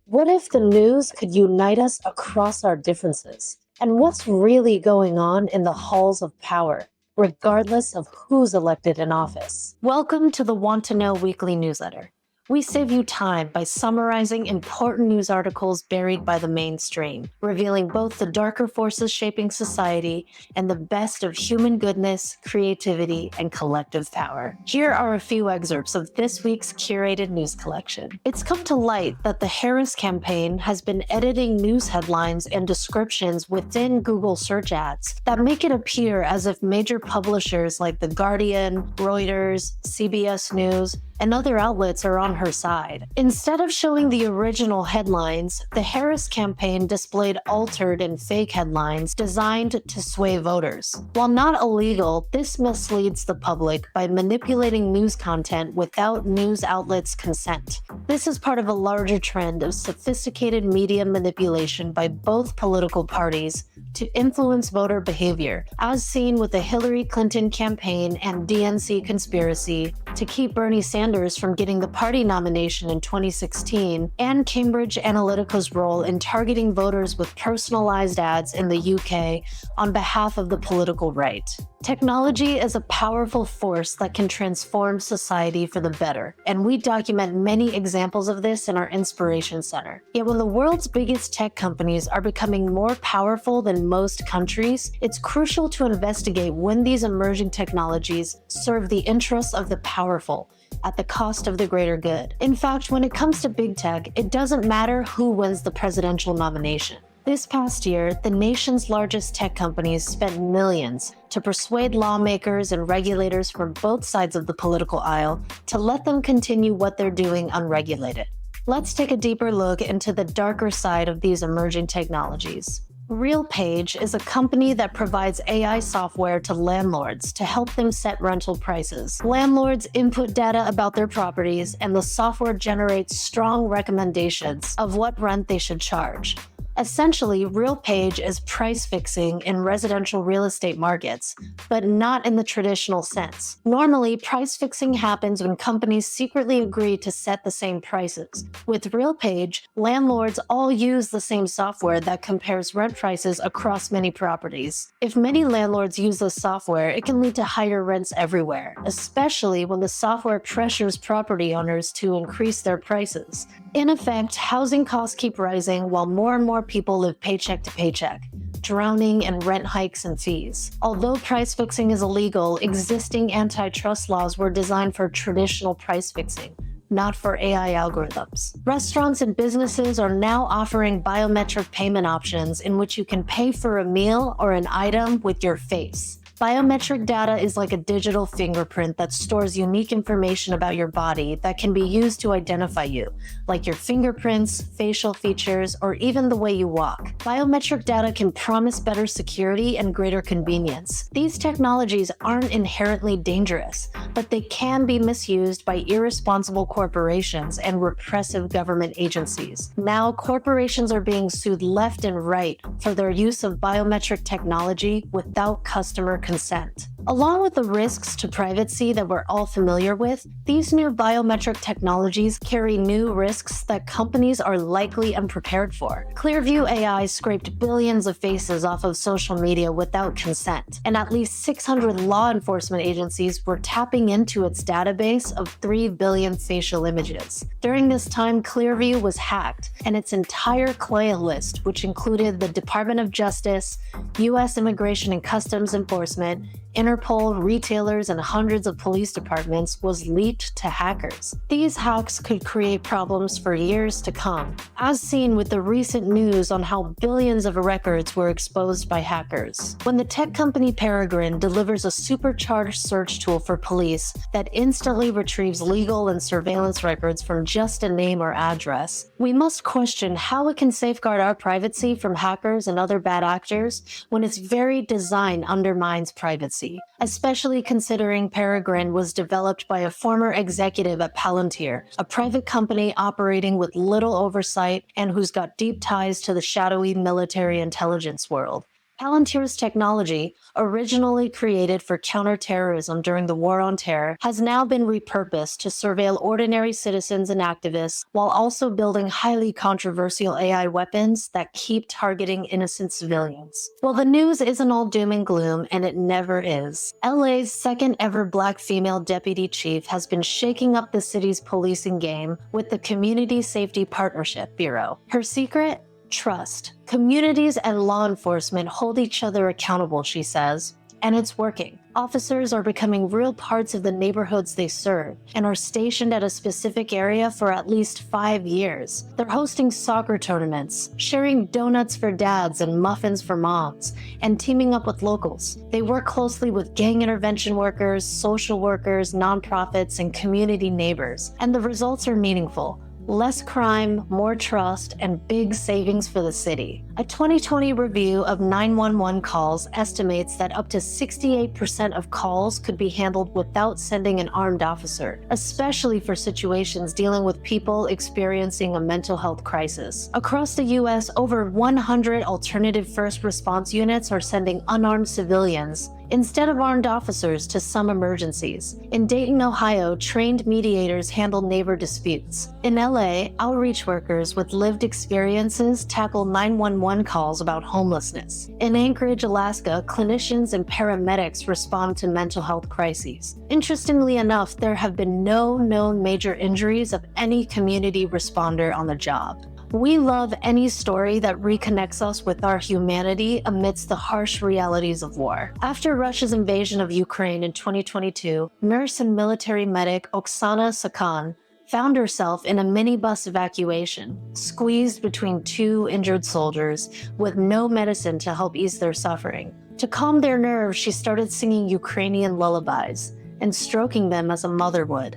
What if the news could unite us across our differences? And what's really going on in the halls of power, regardless of who's elected in office? Welcome to the Want to Know Weekly Newsletter. We save you time by summarizing important news articles buried by the mainstream, revealing both the darker forces shaping society and the best of human goodness, creativity, and collective power. Here are a few excerpts of this week's curated news collection. It's come to light that the Harris campaign has been editing news headlines and descriptions within Google search ads that make it appear as if major publishers like The Guardian, Reuters, CBS News, and other outlets are on her side. Instead of showing the original headlines, the Harris campaign displayed altered and fake headlines designed to sway voters. While not illegal, this misleads the public by manipulating news content without news outlets' consent. This is part of a larger trend of sophisticated media manipulation by both political parties to influence voter behavior, as seen with the Hillary Clinton campaign and DNC conspiracy to keep Bernie Sanders from getting the party nomination in 2016, and Cambridge Analytica's role in targeting voters with personalized ads in the UK on behalf of the political right. Technology is a powerful force that can transform society for the better, and we document many examples of this in our Inspiration Center. Yet when the world's biggest tech companies are becoming more powerful than most countries, it's crucial to investigate when these emerging technologies serve the interests of the powerful at the cost of the greater good. In fact, when it comes to big tech, it doesn't matter who wins the presidential nomination. This past year, the nation's largest tech companies spent millions to persuade lawmakers and regulators from both sides of the political aisle to let them continue what they're doing unregulated. Let's take a deeper look into the darker side of these emerging technologies. RealPage is a company that provides AI software to landlords to help them set rental prices. Landlords input data about their properties, and the software generates strong recommendations of what rent they should charge. Essentially, RealPage is price fixing in residential real estate markets, but not in the traditional sense. Normally, price fixing happens when companies secretly agree to set the same prices. With RealPage, landlords all use the same software that compares rent prices across many properties. If many landlords use this software, it can lead to higher rents everywhere, especially when the software pressures property owners to increase their prices. In effect, housing costs keep rising while more and more people live paycheck to paycheck, drowning in rent hikes and fees. Although price fixing is illegal, existing antitrust laws were designed for traditional price fixing, not for AI algorithms. Restaurants and businesses are now offering biometric payment options in which you can pay for a meal or an item with your face. Biometric data is like a digital fingerprint that stores unique information about your body that can be used to identify you, like your fingerprints, facial features, or even the way you walk. Biometric data can promise better security and greater convenience. These technologies aren't inherently dangerous, but they can be misused by irresponsible corporations and repressive government agencies. Now, corporations are being sued left and right for their use of biometric technology without customer consent. Along with the risks to privacy that we're all familiar with, these new biometric technologies carry new risks that companies are likely unprepared for. Clearview AI scraped billions of faces off of social media without consent, and at least 600 law enforcement agencies were tapping into its database of 3 billion facial images. During this time, Clearview was hacked, and its entire CLAIA list, which included the Department of Justice, U.S. Immigration and Customs Enforcement, Interpol, retailers, and hundreds of police departments, was leaked to hackers. These hacks could create problems for years to come, as seen with the recent news on how billions of records were exposed by hackers. When the tech company Peregrine delivers a supercharged search tool for police that instantly retrieves legal and surveillance records from just a name or address, we must question how it can safeguard our privacy from hackers and other bad actors when its very design undermines privacy. Especially considering Peregrine was developed by a former executive at Palantir, a private company operating with little oversight and who's got deep ties to the shadowy military intelligence world. Palantir's technology, originally created for counterterrorism during the War on Terror, has now been repurposed to surveil ordinary citizens and activists while also building highly controversial AI weapons that keep targeting innocent civilians. Well, the news isn't all doom and gloom, and it never is. LA's second ever Black female deputy chief has been shaking up the city's policing game with the Community Safety Partnership Bureau. Her secret? Trust. Communities and law enforcement hold each other accountable, she says, and it's working. Officers are becoming real parts of the neighborhoods they serve and are stationed at a specific area for at least 5 years. They're hosting soccer tournaments, sharing donuts for dads and muffins for moms, and teaming up with locals. They work closely with gang intervention workers, social workers, nonprofits, and community neighbors, and the results are meaningful. Less crime, more trust, and big savings for the city. A 2020 review of 911 calls estimates that up to 68% of calls could be handled without sending an armed officer, especially for situations dealing with people experiencing a mental health crisis. Across the U.S., over 100 alternative first response units are sending unarmed civilians instead of armed officers to some emergencies. In Dayton, Ohio, trained mediators handle neighbor disputes. In LA, outreach workers with lived experiences tackle 911 calls about homelessness. In Anchorage, Alaska, clinicians and paramedics respond to mental health crises. Interestingly enough, there have been no known major injuries of any community responder on the job. We love any story that reconnects us with our humanity amidst the harsh realities of war. After Russia's invasion of Ukraine in 2022, nurse and military medic Oksana Sakhan found herself in a minibus evacuation, squeezed between two injured soldiers with no medicine to help ease their suffering. To calm their nerves, she started singing Ukrainian lullabies and stroking them as a mother would.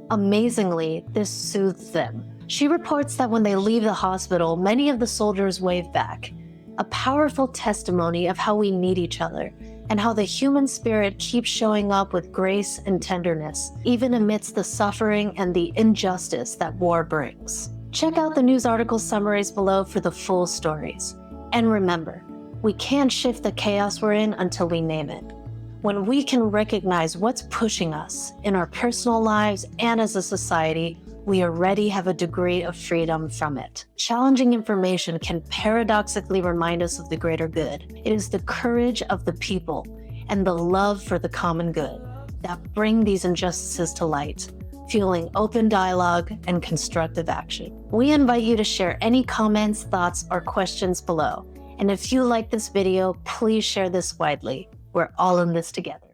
Amazingly, this soothed them. She reports that when they leave the hospital, many of the soldiers wave back, a powerful testimony of how we need each other and how the human spirit keeps showing up with grace and tenderness, even amidst the suffering and the injustice that war brings. Check out the news article summaries below for the full stories. And remember, we can't shift the chaos we're in until we name it. When we can recognize what's pushing us in our personal lives and as a society, we already have a degree of freedom from it. Challenging information can paradoxically remind us of the greater good. It is the courage of the people and the love for the common good that bring these injustices to light, fueling open dialogue and constructive action. We invite you to share any comments, thoughts, or questions below. And if you like this video, please share this widely. We're all in this together.